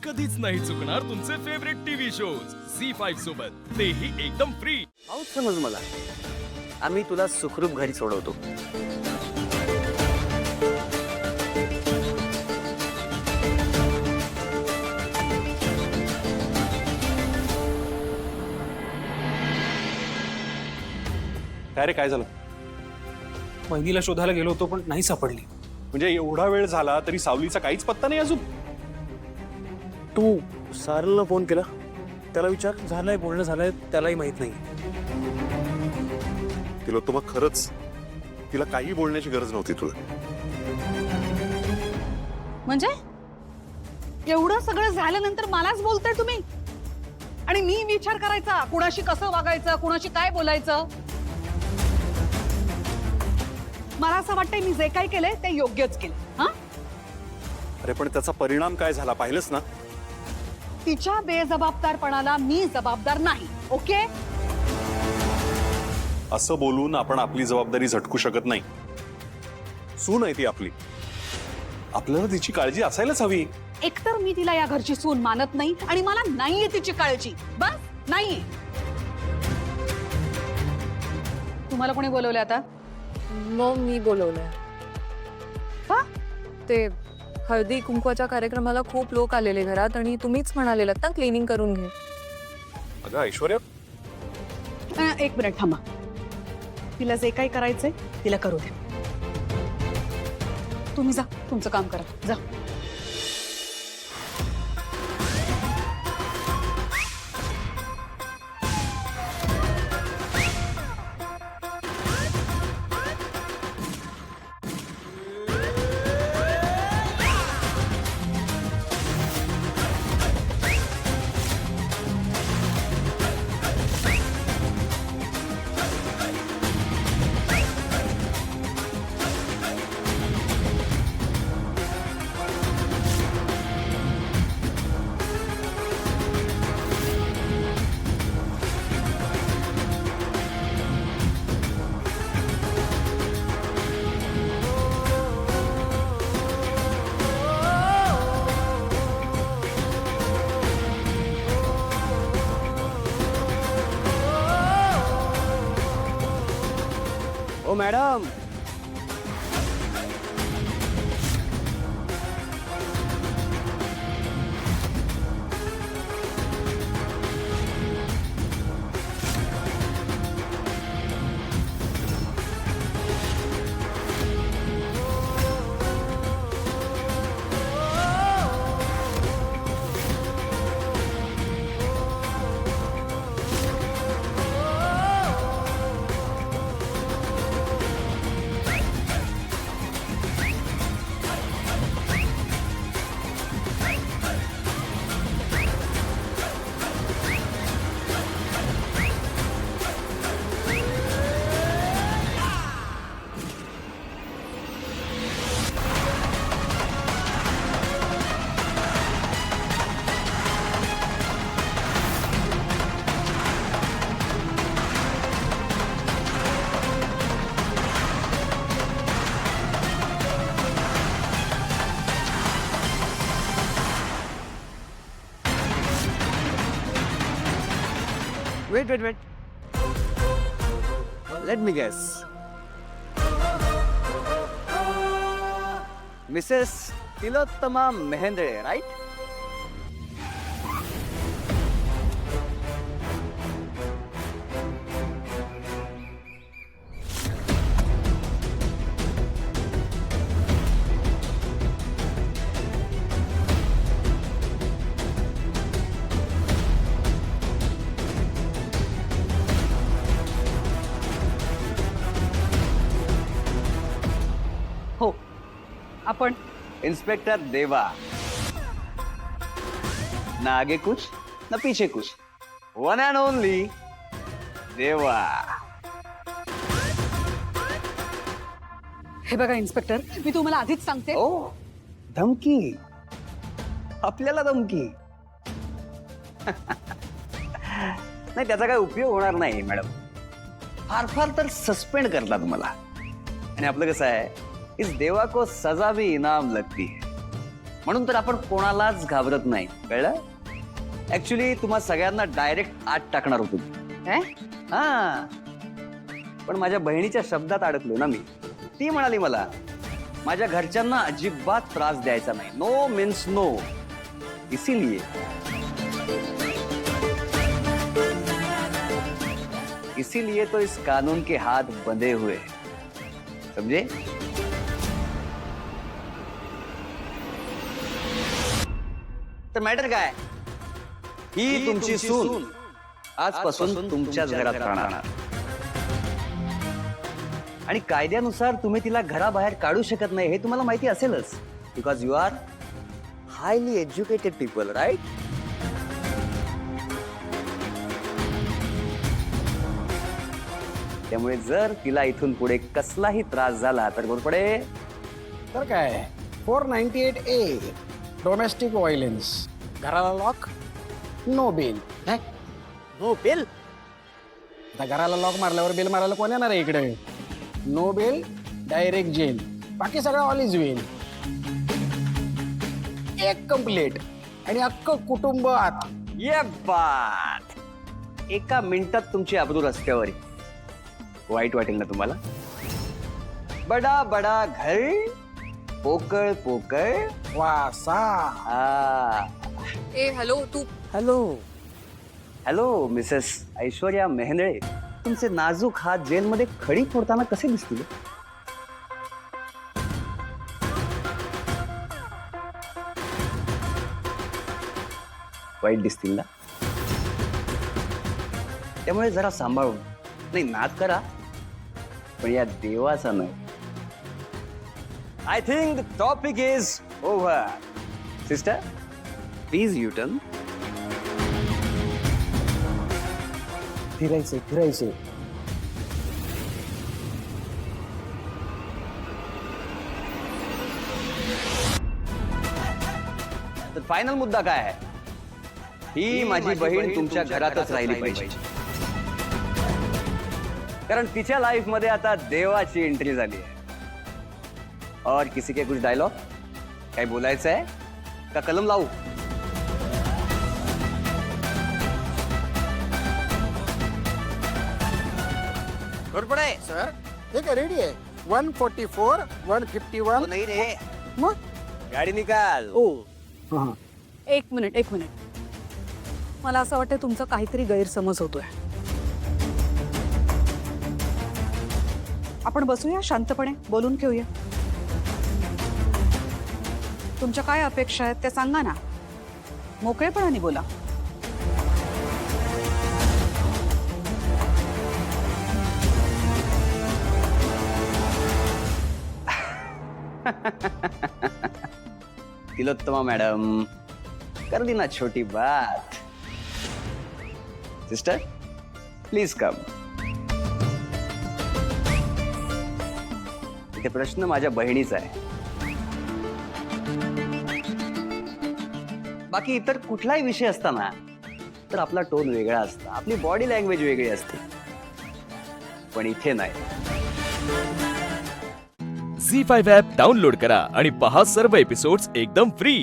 कधीच नाही चुकणार तुमचे फेवरेट टीव्ही शोज झी5 सोबत, तेही एकदम फ्री. पाऊस समज मला, आम्ही तुला सुखरूप घरी सोडवतो. काय रे, काय झालं? वहिनीला शोधायला गेलो होतो पण नाही सापडली. म्हणजे एवढा वेळ झाला तरी सावलीचा काहीच पत्ता नाही अजून. तू सारलला फोन केला? त्याला विचार. झालंय, बोलणं झालंय, त्यालाही माहित नाही. तिला तो मग खरंच तिला काही बोलण्याची गरज नव्हती तुला. म्हणजे एवढं सगळं झाल्यानंतर मलाच बोलताय तुम्ही? आणि मी विचार करायचा कुणाशी कसं वागायचं, कुणाशी काय बोलायचं? मला असं वाटतंय मी जे काही केलंय ते योग्यच केलं. हा, अरे पण त्याचा परिणाम काय झाला पाहिलंस ना? तिच्या बेजबाबदारपणाला मी जबाबदार नाही. ओके, असं बोलून आपण आपली जबाबदारी झटकू शकत नाही. सून आहे ती आपली, आपल्याला तिची काळजी असायलाच हवी. एकतर मी तिला या घरची सून मानत नाही आणि मला नाहीये तिची काळजी. बस नाहीये. तुम्हाला कोणी बोलवलं आता? मग मी बोलवलंय. का? ते हळदी कुंकवाच्या कार्यक्रमाला खूप लोक आलेले घरात आणि तुम्हीच म्हणालेलात ना क्लिनिंग करून घे. अगं ऐश्वर्या, एक मिनिट थांबा. तिला जे काही करायचंय तिला करू दे. तुम्ही जा, तुमचं काम करा. जा. ओ madam, wait wait wait, let me guess. Mrs Tilottama Mehendale, right? हो, आपण इंस्पेक्टर देवा. ना आगे कुछ ना पीछे कुछ, वन एंड ओनली देवा. हे बघा इन्स्पेक्टर, मी तुम्हाला आधीच सांगते. ओ, धमकी? आपल्याला धमकी? नाही, त्याचा काही उपयोग होणार नाही मॅडम. फार फार तर सस्पेंड करतात तुम्हाला. आणि आपलं कसं आहे, इस देवा को सजा भी इनाम लगती है. म्हणून तर आपण कोणालाच घाबरत नाही, कळलं? ऍक्च्युली तुम्हा सगळ्यांना डायरेक्ट आत टाकणार होतो. काय? हा, पण माझ्या बहिणीच्या शब्दात अडकलो ना मी. ती म्हणाली मला माझ्या घरच्यांना अजिबात त्रास द्यायचा नाही. No means no. इसीलिए तो इस कानून के हाथ बंधे हुए, समझे? तर मॅटर काय, ही तुमची सून आजपासून तुमच्याच घरात राहणार आणि कायद्यानुसार तुम्ही तिला घराबाहेर काढू शकत नाही, हे तुम्हाला माहिती असेलच. Because you are highly educated people, right? त्यामुळे जर तिला इथून पुढे कसलाही त्रास झाला तर घोरपडे तर काय 498A डोमेस्टिक व्हायलन्स, घराला लॉक, नो बिल. हो बिल. आता घराला लॉक मारल्यावर बिल मारायला कोण येणार आहे इकडे? No bill, direct jail. बाकी सगळं ऑल इज वेल. एक कंप्लेंट आणि अख्खं कुटुंब आत. ये बात. एका मिनिटात तुमची अब्रू रस्त्यावर आहे. वाईट वाटेल ना तुम्हाला? बडा बडा घर, पोकळ पोकळ वासा. ए हॅलो तू. Hello. Hello Mrs Aishwarya Mehendale, तुमचे नाजूक हात जेलमध्ये खडी फोडताना कसे दिसतील? वाईट दिसतील ना? त्यामुळे जरा सांभाळून, नाही नाद करा, पण या देवाचा नाही. I think the topic is over. Sister please U turn. फिरायचे फिरायचे. तर फायनल मुद्दा काय आहे? ही माझी बहीण तुमच्या घरातच राहिली पाहिजे, कारण तिच्या लाईफ मध्ये आता देवाची एंट्री झाली आहे. और किसी के कुछ डायलॉग काय बोलायचं आहे का कलम लावू? घोरपडे. सर हे काय रेडी आहे? 144, 151. नाही रे, मग गाडी निकाल. हां. एक मिनिट. मला असं वाटतं तुमचा काहीतरी गैरसमज होतोय. आपण बसूया शांतपणे, बोलून घेऊया. तुमच्या काय अपेक्षा आहेत त्या सांगा ना, मोकळेपणाने बोला. तिलोत्तमा मॅडम, कर दी ना छोटी बात. Sister please come. इथे प्रश्न माझ्या बहिणीचा आहे. बाकी इतर कुठलाही विषय असताना तर आपला टोन वेगळा असता, आपली बॉडी लँग्वेज वेगळी असते, पण इथे नाही. झी 5 ॲप डाउनलोड करा आणि पहा सर्व एपिसोड्स एकदम फ्री.